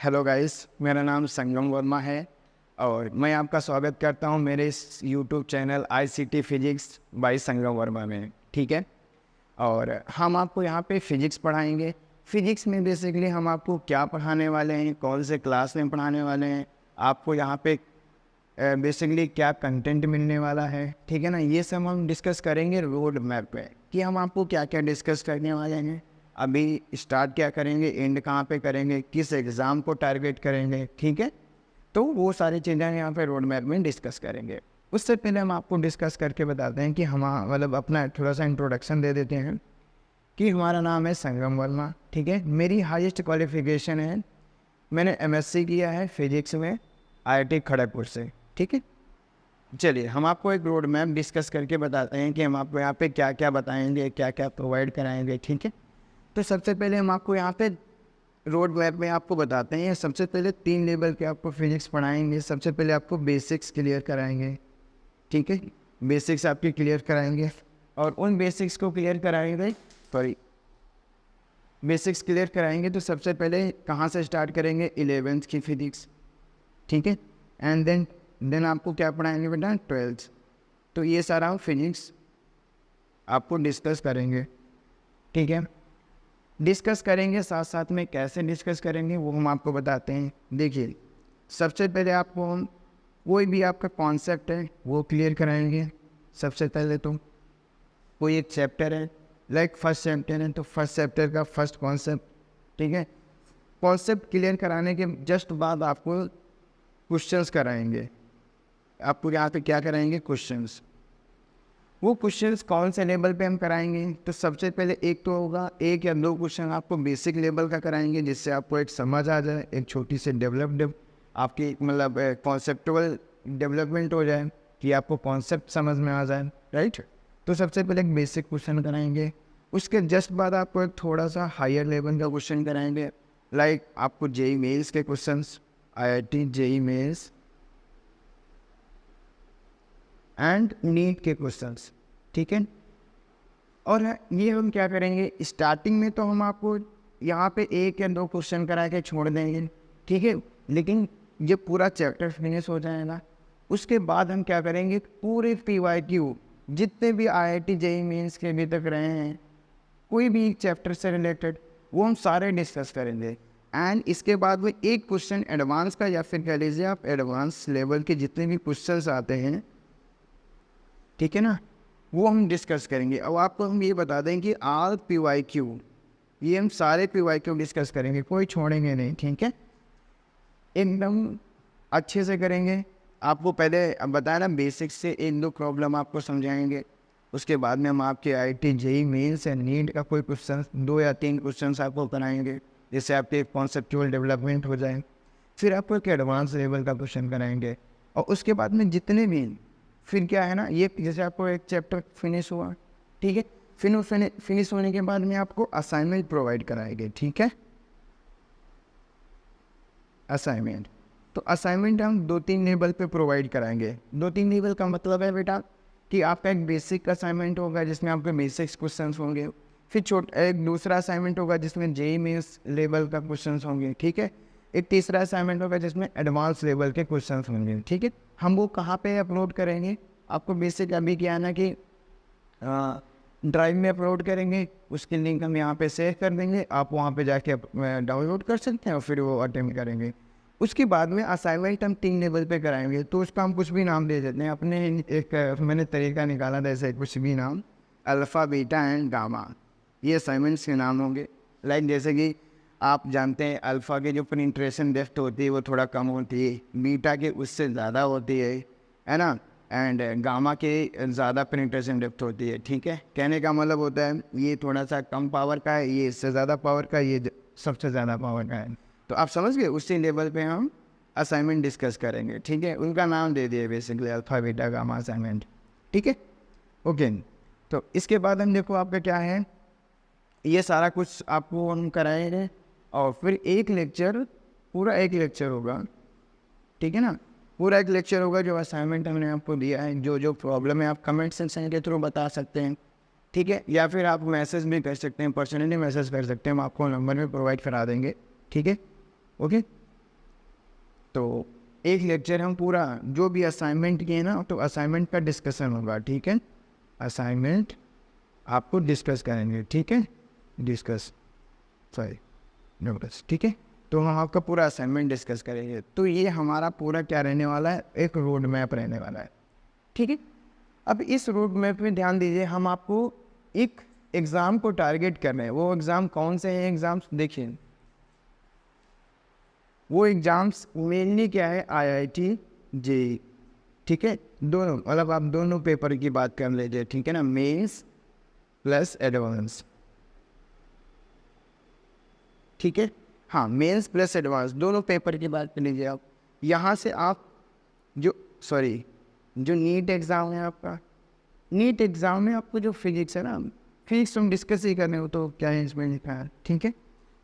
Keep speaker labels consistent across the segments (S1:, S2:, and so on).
S1: Hello guys, मेरा नाम संगम वर्मा है और मैं आपका स्वागत करता हूं मेरे इस YouTube channel ICT physics by Sangam Verma में। ठीक है, और हम आपको यहां पे फिजिक्स पढ़ाएंगे। फिजिक्स में बेसिकली हम आपको क्या पढ़ाने वाले हैं, कौन से क्लास में पढ़ाने वाले हैं, आपको यहां पे बेसिकली क्या कंटेंट मिलने वाला है। ठीक है ना, ये सब हम डिस्कस करेंगे रोड मैप पे कि हम आपको क्या क्या डिस्कस करने वाले हैं, अभी स्टार्ट क्या करेंगे, एंड कहाँ पे करेंगे, किस एग्ज़ाम को टारगेट करेंगे। ठीक है, तो वो सारी चीज़ें यहाँ पे रोड मैप में डिस्कस करेंगे। उससे पहले हम आपको डिस्कस करके बताते हैं कि हम मतलब अपना थोड़ा सा इंट्रोडक्शन दे देते हैं कि हमारा नाम है संगम वर्मा। ठीक है, मेरी हाईएस्ट क्वालिफिकेशन है, मैंने एमएससी किया है फिजिक्स में आईआईटी खड़गपुर से। ठीक है, चलिए हम आपको एक रोड मैप डिस्कस करके बताते हैं कि हम आपको यहाँ पे क्या क्या बताएंगे, क्या क्या प्रोवाइड कराएंगे। ठीक है, तो सबसे पहले हम आपको यहाँ पे रोड मैप में आपको बताते हैं। सबसे पहले 3 लेवल के आपको फिजिक्स पढ़ाएंगे। सबसे पहले आपको बेसिक्स क्लियर कराएंगे। ठीक है, बेसिक्स आपके क्लियर कराएंगे और उन बेसिक्स को क्लियर कराएंगे बेसिक्स क्लियर कराएंगे तो सबसे पहले कहाँ से स्टार्ट करेंगे, 11th की फिजिक्स। ठीक है, एंड देन आपको क्या पढ़ाएंगे बेटा, 12th। तो ये सारा हम फिजिक्स आपको डिस्कस करेंगे। ठीक है, डिस्कस करेंगे, साथ साथ में कैसे डिस्कस करेंगे वो हम आपको बताते हैं। देखिए, सबसे पहले आपको हम कोई भी आपका कॉन्सेप्ट है वो क्लियर कराएंगे। सबसे पहले तो कोई एक चैप्टर है, लाइक फर्स्ट चैप्टर है, तो फर्स्ट चैप्टर का फर्स्ट कॉन्सेप्ट। ठीक है, कॉन्सेप्ट क्लियर कराने के जस्ट बाद आपको क्वेश्चंस कराएंगे। आपको यहाँ पे क्या कराएंगे, क्वेश्चंस। वो क्वेश्चंस कौन से लेवल पे हम कराएंगे, तो सबसे पहले एक तो होगा 1 या 2 क्वेश्चन आपको बेसिक लेवल का कराएंगे, जिससे आपको एक समझ आ जाए, एक छोटी सी डेवलप आपकी मतलब कॉन्सेप्टुअल डेवलपमेंट हो जाए कि आपको कॉन्सेप्ट समझ में आ जाए। राइट, तो सबसे पहले एक बेसिक क्वेश्चन कराएंगे। उसके जस्ट बाद आपको एक थोड़ा सा हायर लेवल का क्वेश्चन कराएंगे, लाइक आपको जेई मेल्स के question, IIT JEE Mains and NEET के क्वेश्चंस। ठीक है, और ये हम क्या करेंगे, स्टार्टिंग में तो हम आपको यहाँ पे 1 या 2 क्वेश्चन करा के छोड़ देंगे। ठीक है, लेकिन ये पूरा चैप्टर फिनिश हो जाएगा, उसके बाद हम क्या करेंगे, पूरे PYQ जितने भी IIT जेई मेंस के अभी तक रहे हैं, कोई भी एक चैप्टर से रिलेटेड, वो हम सारे डिस्कस करेंगे। एंड इसके बाद वो एक क्वेश्चन एडवांस का, या फिर कह लीजिए आप एडवांस लेवल के जितने भी क्वेश्चंस आते हैं, ठीक है ना, वो हम डिस्कस करेंगे। और आपको हम ये बता दें कि ऑल PYQ, ये हम सारे PYQ डिस्कस करेंगे, कोई छोड़ेंगे नहीं। ठीक है, एकदम अच्छे से करेंगे। आपको पहले अब बताया ना, बेसिक्स से 1-2 प्रॉब्लम आपको समझाएंगे। उसके बाद में हम आपके IIT जेई मेंस या नीट का कोई क्वेश्चन 2 या 3 क्वेश्चन आपको कराएंगे, जिससे आपके कॉन्सेप्चुअल डेवलपमेंट हो जाए। फिर आपको एक एडवांस लेवल का क्वेश्चन कराएंगे, और उसके बाद में जितने भी फिर क्या है ना, ये जैसे आपको एक चैप्टर फिनिश हुआ, ठीक है, फिर फिनिश होने के बाद में आपको असाइनमेंट प्रोवाइड कराएंगे। ठीक है, असाइनमेंट, तो असाइनमेंट हम 2-3 लेवल पे प्रोवाइड कराएंगे। 2-3 लेवल का मतलब है बेटा कि आपका एक बेसिक असाइनमेंट होगा जिसमें आपके बेसिक्स क्वेश्चंस होंगे, फिर एक दूसरा असाइनमेंट होगा जिसमें जेई मेंस लेवल का क्वेश्चंस होंगे। ठीक है, एक तीसरा असाइनमेंट होगा जिसमें एडवांस लेवल के क्वेश्चंस होंगे। ठीक है, हम वो कहाँ पे अपलोड करेंगे, आपको बेसिक अभी क्या है ना कि ड्राइव में अपलोड करेंगे, उसकी लिंक हम यहाँ पे शेयर कर देंगे, आप वहाँ पे जाके डाउनलोड कर सकते हैं और फिर वो अटेम्प्ट करेंगे। उसके बाद में असाइनमेंट हम 3 लेवल पे कराएंगे, तो उसका हम कुछ भी नाम दे देते हैं अपने, एक मैंने तरीका निकाला था ऐसे, कुछ भी नाम, अल्फ़ा, बीटा एंड गामा, ये असाइनमेंट्स के नाम होंगे। लाइक जैसे कि आप जानते हैं अल्फ़ा के जो पेनिट्रेशन डेप्थ होती है वो थोड़ा कम होती है, बीटा के उससे ज़्यादा होती है ना, एंड गामा के ज़्यादा पेनिट्रेशन डेप्थ होती है। ठीक है, कहने का मतलब होता है ये थोड़ा सा कम पावर का है, ये इससे ज़्यादा पावर का, ये सबसे ज़्यादा पावर का है। तो आप समझ गए, उसी लेवल पे हम असाइनमेंट डिस्कस करेंगे। ठीक है, उनका नाम दे दिए basically, alpha, beta, gamma assignment. ठीक है, ओके, तो इसके बाद हम देखो आपका क्या है, ये सारा कुछ आपको हम कराएंगे, और फिर एक लेक्चर, पूरा एक लेक्चर होगा। ठीक है ना, पूरा एक लेक्चर होगा जो असाइनमेंट हमने आपको दिया है, जो जो प्रॉब्लम है आप कमेंट सेक्शन के थ्रू बता सकते हैं। ठीक है, या फिर आप मैसेज भी कर सकते हैं, पर्सनली मैसेज कर सकते हैं, हम आपको नंबर में प्रोवाइड करा देंगे। ठीक है, ओके, तो एक लेक्चर हम पूरा जो भी असाइनमेंट किए ना, तो असाइनमेंट का डिस्कशन होगा, ठीक है। असाइनमेंट आपको डिस्कस करेंगे, ठीक है, डिस्कस, सॉरी, नोटिस, ठीक है। तो हम आपका पूरा असाइनमेंट डिस्कस करेंगे। तो ये हमारा पूरा क्या रहने वाला है, एक रोड मैप रहने वाला है, ठीक है। अब इस रोड मैप में ध्यान दीजिए, हम आपको एक एग्ज़ाम को टारगेट कर रहे हैं। वो एग्ज़ाम कौन से हैं एग्ज़ाम्स, देखिए वो एग्ज़ाम्स मेनली क्या है, IIT JEE, ठीक है। दोनों, मतलब आप दोनों पेपर की बात कर लीजिए, ठीक है ना, मेंस प्लस एडवांस, ठीक है। हाँ, मेंस प्लस एडवांस दोनों पेपर की बात कर लीजिए आप। यहाँ से आप जो जो नीट एग्ज़ाम है आपका, नीट एग्ज़ाम में आपको जो फिजिक्स है ना, फिजिक्स तुम डिस्कस ही कर रहे हो, तो क्या है इसमें लिखा है, ठीक है।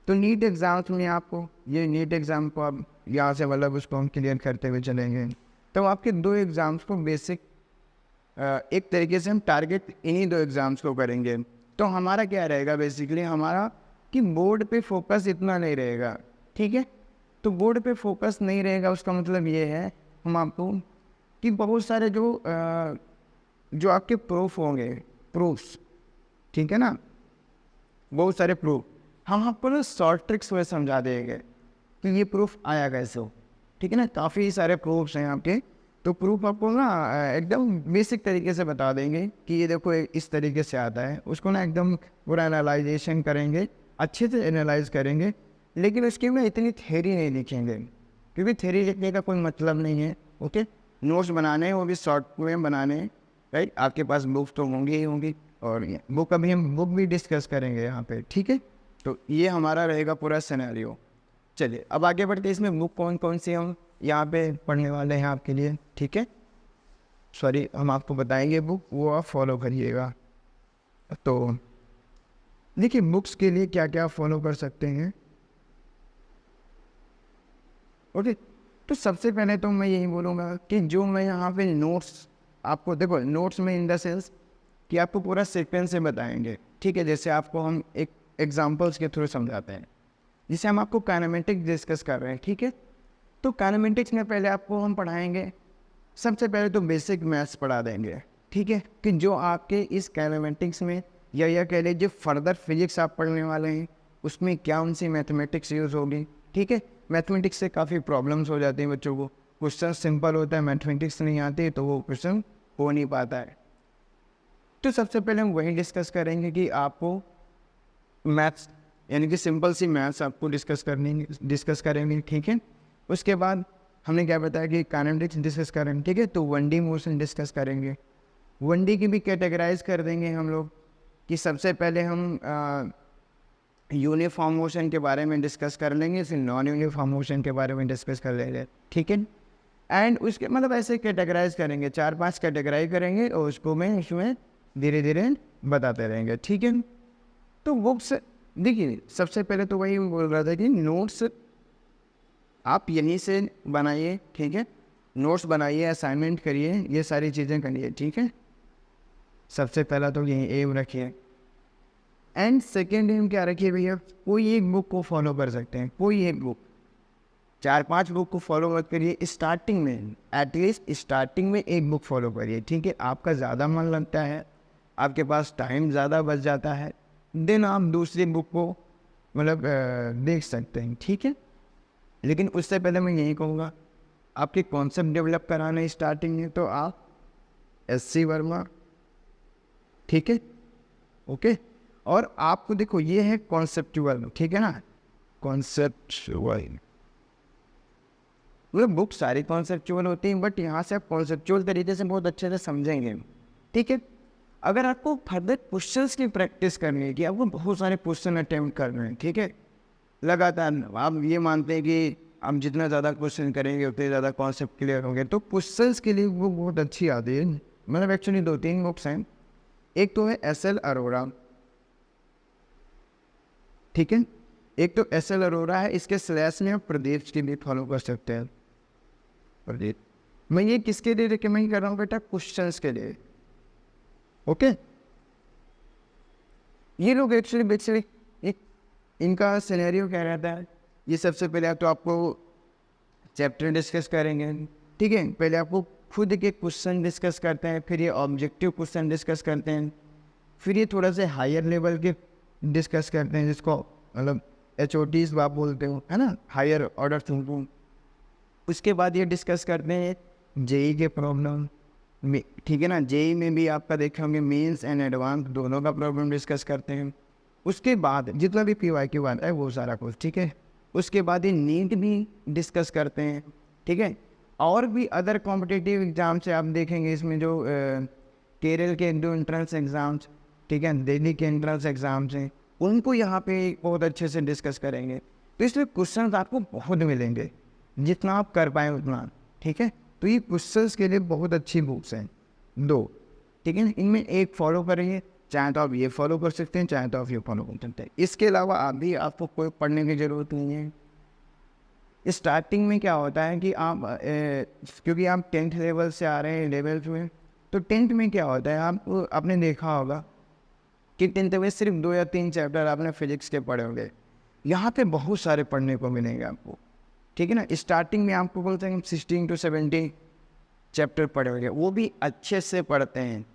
S1: तो नीट एग्ज़ाम्स में आपको ये नीट एग्ज़ाम को आप यहाँ से मतलब उसको हम क्लियर करते हुए चलेंगे। तो आपके दो एग्ज़ाम्स को बेसिक एक तरीके से हम टारगेट इन्हीं दो एग्ज़ाम्स को करेंगे। तो हमारा क्या रहेगा बेसिकली, हमारा कि बोर्ड पे फोकस इतना नहीं रहेगा, ठीक है। तो बोर्ड पे फोकस नहीं रहेगा, उसका मतलब ये है हम आपको कि बहुत सारे जो आपके प्रूफ होंगे, प्रूफ्स, ठीक है ना, बहुत सारे प्रूफ हम आपको ना शॉर्ट ट्रिक्स में समझा देंगे कि ये प्रूफ आया कैसे हो, ठीक है ना। काफ़ी सारे प्रूफ्स हैं आपके, तो प्रूफ आपको ना एकदम बेसिक तरीके से बता देंगे कि ये देखो इस तरीके से आता है। उसको ना एकदम पूरा एनालाइजेशन करेंगे, अच्छे से एनालाइज करेंगे, लेकिन उसकी में इतनी थ्योरी नहीं लिखेंगे, क्योंकि थ्योरी लिखने का कोई मतलब नहीं है, ओके। नोट्स बनाने हैं, वो भी शॉर्ट में बनाने हैं, राइट। आपके पास बुक तो होंगी ही होंगी, और बुक अभी हम बुक भी डिस्कस करेंगे यहाँ पे, ठीक है। तो ये हमारा रहेगा पूरा सिनेरियो। चलिए अब आगे बढ़ते हैं, इसमें बुक कौन कौन सी हम यहाँ पे पढ़ने वाले हैं आपके लिए, ठीक है। सॉरी, हम आपको बताएंगे बुक, वो आप फॉलो करिएगा। तो देखिए बुक्स के लिए क्या क्या फॉलो कर सकते हैं, ओके। तो सबसे पहले तो मैं यही बोलूँगा कि जो मैं यहाँ पे नोट्स आपको, देखो नोट्स में इन द सेंस कि आपको पूरा सीक्वेंस से बताएंगे, ठीक है। जैसे आपको हम एक एग्जांपल्स के थ्रू समझाते हैं, जिसे हम आपको काइनेमेटिक्स डिस्कस कर रहे हैं, ठीक है। तो काइनेमेटिक्स में पहले आपको हम पढ़ाएंगे, सबसे पहले तो बेसिक मैथ्स पढ़ा देंगे, ठीक है, कि जो आपके इस काइनेमेटिक्स में या कह लीजिए फर्दर फिजिक्स आप पढ़ने वाले हैं, उसमें क्या उनसे मैथमेटिक्स यूज़ होगी, ठीक है। मैथमेटिक्स से काफ़ी प्रॉब्लम्स हो जाती हैं बच्चों को, क्वेश्चन सिंपल होता है, मैथमेटिक्स नहीं आती तो वो क्वेश्चन हो नहीं पाता है। तो सबसे पहले हम वही डिस्कस करेंगे कि आपको मैथ्स यानी कि सिंपल सी मैथ्स आपको डिस्कस करेंगे, ठीक है। उसके बाद हमने क्या बताया कि काइनेमेटिक्स डिस्कस करेंगे, ठीक है। तो 1D मोशन डिस्कस करेंगे, 1D की भी कैटेगराइज कर देंगे हम लोग, कि सबसे पहले हम यूनिफॉर्म मोशन के बारे में डिस्कस कर लेंगे, फिर नॉन यूनिफॉर्म मोशन के बारे में डिस्कस कर लेंगे, ठीक है। एंड उसके मतलब ऐसे कैटेगराइज करेंगे, 4-5 कैटेगराइज करेंगे, और उसको मैं इसमें धीरे धीरे बताते रहेंगे, ठीक है। तो बुक्स देखिए, सबसे पहले तो वही बोल रहा था कि नोट्स आप यहीं से बनाइए, ठीक है। नोट्स बनाइए, असाइनमेंट करिए, ये सारी चीज़ें करिए, ठीक है। सबसे पहला तो यही एम रखिए। एंड सेकेंड एम क्या रखिए भैया, कोई एक बुक को फॉलो कर सकते हैं, कोई एक बुक, 4-5 बुक को फॉलो मत करिए स्टार्टिंग में, एटलीस्ट स्टार्टिंग में एक बुक फॉलो करिए, ठीक है। आपका ज़्यादा मन लगता है, आपके पास टाइम ज़्यादा बच जाता है, देन आप दूसरी बुक को मतलब देख सकते हैं, ठीक है। लेकिन उससे पहले मैं यही कहूँगा, आपके कॉन्सेप्ट डेवलप कराना है स्टार्टिंग में, तो आप SC वर्मा, ठीक है, ओके। और आपको देखो ये है कॉन्सेप्चुअल, ठीक है ना, कॉन्सेप्चुअल मतलब बुक सारी कॉन्सेप्चुअल होती हैं, बट यहाँ से आप कॉन्सेप्चुअल तरीके से बहुत अच्छे से समझेंगे, ठीक है। अगर आपको फर्दर क्वेश्चंस की प्रैक्टिस करनी है, कि आपको बहुत सारे क्वेश्चन अटेम्प्ट करने हैं, ठीक है, लगातार, आप ये मानते हैं कि हम जितना ज़्यादा क्वेश्चन करेंगे उतने ज़्यादा कॉन्सेप्ट क्लियर होंगे, तो क्वेश्चंस के लिए वो बहुत अच्छी आती है। मतलब एक्चुअली 2-3 बुक्स हैं, एक तो है SL अरोड़ा, ठीक है, एक तो SL अरोड़ा है, इसके स्लैश में आप प्रदीप की भी फॉलो कर सकते हैं, प्रदीप। मैं ये किसके लिए रिकमेंड कर रहा हूँ बेटा, क्वेश्चंस के लिए, ओके। ये लोग एक्चुअली बेसिकली इनका सिनेरियो क्या रहता है, ये सबसे पहले तो आपको चैप्टर डिस्कस करेंगे, ठीक है। पहले आपको खुद के क्वेश्चन डिस्कस करते हैं, फिर ये ऑब्जेक्टिव क्वेश्चन डिस्कस करते हैं, फिर ये थोड़ा सा हायर लेवल के डिस्कस करते हैं, जिसको मतलब HOTs आप बोलते हो, है ना, हायर ऑर्डर थिंकिंग। उसके बाद ये डिस्कस करते हैं JEE के प्रॉब्लम में, ठीक है ना। JEE में भी आपका देखे होंगे मेंस एंड एडवांस दोनों का प्रॉब्लम डिस्कस करते हैं। उसके बाद जितना भी PYQ आता है वो सारा कुछ, ठीक है। उसके बाद ये नीट भी डिस्कस करते हैं, ठीक है। और भी अदर कॉम्पिटिटिव एग्जाम से आप देखेंगे इसमें जो केरल के जो एंट्रेंस एग्ज़ाम्स, ठीक है, दिल्ली के एंट्रेंस एग्ज़ाम्स हैं, उनको यहाँ पे बहुत अच्छे से डिस्कस करेंगे। तो इसमें क्वेश्चन आपको बहुत मिलेंगे, जितना आप कर पाएँ उतना, ठीक है। तो ये क्वेश्चंस के लिए बहुत अच्छी बुक्स हैं 2, ठीक है। इनमें एक फॉलो करेंगे, चाहे तो आप ये फॉलो कर सकते हैं, चाहे तो आप ये फॉलो कर सकते हैं। इसके अलावा अभी आपको कोई पढ़ने की ज़रूरत नहीं है। स्टार्टिंग में क्या होता है कि आप क्योंकि आप 10th लेवल से आ रहे हैं 11th में, तो 10th में क्या होता है, आपने देखा होगा कि 10th में सिर्फ 2 या 3 चैप्टर आपने फिजिक्स के पढ़े होंगे। यहाँ पे बहुत सारे पढ़ने को मिलेंगे आपको, ठीक है ना। स्टार्टिंग में आपको बोलते हैं 16 to 17 चैप्टर पढ़े होंगे, वो भी अच्छे से पढ़ते हैं।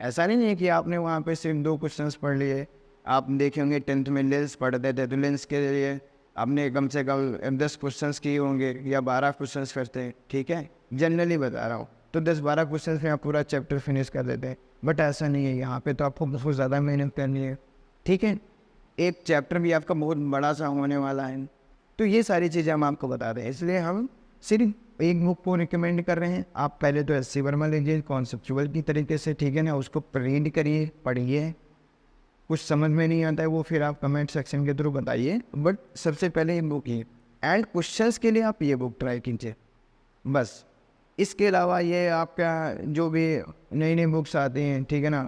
S1: ऐसा नहीं है कि आपने वहाँ पे सिर्फ 2 क्वेश्चंस पढ़ लिए। आप देखे होंगे 10th में लेंस पढ़ते थे, तो लेंस के लिए आपने कम से कम 10 क्वेश्चंस किए होंगे या 12 क्वेश्चंस करते हैं, ठीक है, जनरली बता रहा हूँ। तो 10-12 क्वेश्चंस में आप पूरा चैप्टर फिनिश कर देते हैं। बट ऐसा नहीं है, यहाँ पे तो आपको बहुत ज़्यादा मेहनत करनी है, ठीक है। एक चैप्टर भी आपका बहुत बड़ा सा होने वाला है। तो ये सारी चीज़ें हम आपको बता रहे हैं, इसलिए हम सिर्फ एक बुक को रिकमेंड कर रहे हैं। आप पहले तो SC वर्मा लीजिए कॉन्सेप्चुअल की तरीके से, ठीक है ना, उसको रीड करिए, पढ़िए। कुछ समझ में नहीं आता है वो फिर आप कमेंट सेक्शन के थ्रू बताइए, बट सबसे पहले ये बुक ही एंड क्वेश्चंस के लिए आप ये बुक ट्राई कीजिए बस। इसके अलावा ये आपका जो भी नई नई बुक्स आती हैं, ठीक है ना,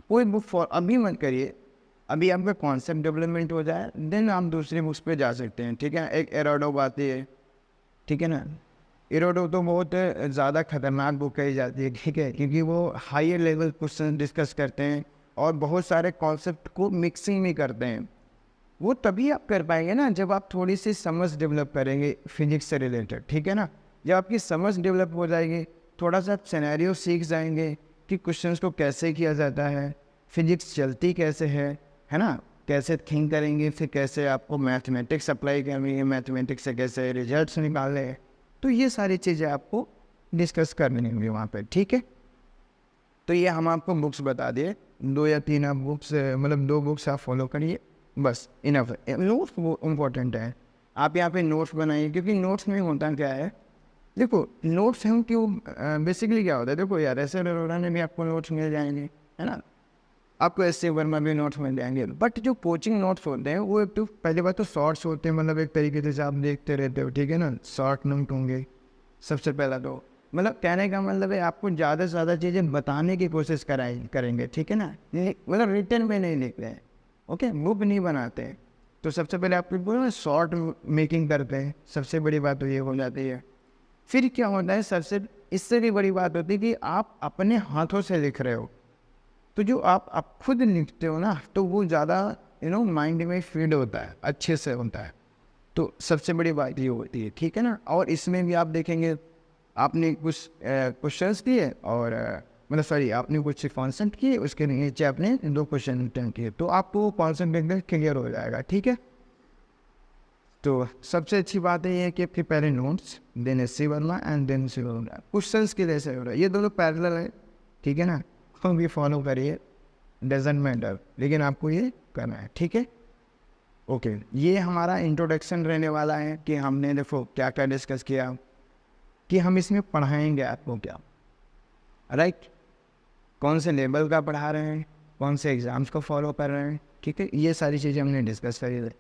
S1: कोई बुक फॉर अभी मत करिए। अभी आपका कॉन्सेप्ट डेवलपमेंट हो जाए देन आप दूसरी बुक्स पे जा सकते हैं, ठीक है। एक एरोडो आती है, ठीक है ना। एरोडो तो बहुत ज़्यादा खतरनाक बुक कही जाती है, ठीक है, क्योंकि वो हायर लेवल क्वेश्चन डिस्कस करते हैं और बहुत सारे कॉन्सेप्ट को मिक्सिंग भी करते हैं। वो तभी आप कर पाएंगे ना जब आप थोड़ी सी समझ डेवलप करेंगे फिजिक्स से रिलेटेड, ठीक है ना। जब आपकी समझ डेवलप हो जाएगी, थोड़ा सा सिनेरियो सीख जाएंगे कि क्वेश्चंस को कैसे किया जाता है, फिजिक्स चलती कैसे है ना, कैसे थिंक करेंगे, फिर कैसे आपको मैथमेटिक्स अप्लाई करनी है, मैथमेटिक्स से कैसे रिजल्ट्स निकालने हैं। तो ये सारी चीज़ें आपको डिस्कस करनी होंगी वहाँ पे, ठीक है। तो ये हम आपको बुक्स बता दिए, 2 या 3 आप बुक्स, मतलब 2 बुक्स आप फॉलो करिए बस, इनफ है। नोट्स वो इम्पोर्टेंट है, आप यहाँ पे नोट्स बनाइए, क्योंकि नोट्स में होता क्या है, देखो नोट्स हम क्यों बेसिकली क्या होता है, देखो यार ऐसे अरोड़ा ने भी आपको नोट्स मिल जाएंगे, है ना, आपको SC वर्मा भी नोट्स मिल जाएंगे। बट जो कोचिंग नोट्स होते हैं वो एक तो पहली बात तो शॉर्ट्स होते हैं, मतलब एक तरीके से आप देखते रहते हो, ठीक है ना, शॉर्ट नोट होंगे सबसे पहला। तो मतलब कहने का मतलब है आपको ज़्यादा से ज़्यादा चीज़ें बताने की कोशिश करेंगे, ठीक है ना, मतलब रिटर्न में नहीं लिखते हैं, ओके, बुक नहीं बनाते हैं। तो सबसे पहले आप बोलो शॉर्ट मेकिंग करते हैं, सबसे बड़ी बात तो ये हो जाती है। फिर क्या होता है, सबसे इससे भी बड़ी बात होती है कि आप अपने हाथों से लिख रहे हो, तो जो आप खुद लिखते हो ना, तो वो ज़्यादा माइंड में फीड होता है, अच्छे से होता है। तो सबसे बड़ी बात ये होती है, ठीक है ना। और इसमें भी आप देखेंगे आपने कुछ क्वेश्चंस किए और मतलब सॉरी आपने कुछ कॉन्सेप्ट किए, उसके नीचे आपने 2 क्वेश्चन अटेम्प्ट किए, तो आपको कॉन्सेप्ट एकदम क्लियर हो जाएगा, ठीक है। तो सबसे अच्छी बात ये है कि आपके पहले notes, then SC Verma and then SC Verma, questions के लिए से हो रहा है, ये दोनों पैरेलल है, ठीक है ना। हम भी फॉलो करिए, डजेंट मैटर, लेकिन आपको ये करना है, ठीक है। ओके, ये हमारा इंट्रोडक्शन रहने वाला है कि हमने देखो क्या क्या डिस्कस किया, कि हम इसमें पढ़ाएंगे आपको क्या, राइट, कौन से लेवल का पढ़ा रहे हैं, कौन से एग्ज़ाम्स को फॉलो कर रहे हैं, ठीक है। ये सारी चीज़ें हमने डिस्कस करी थी।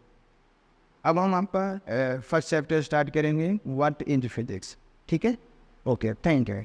S1: अब हम आपका फर्स्ट चैप्टर स्टार्ट करेंगे, व्हाट इज फिजिक्स, ठीक है। Okay, thank you.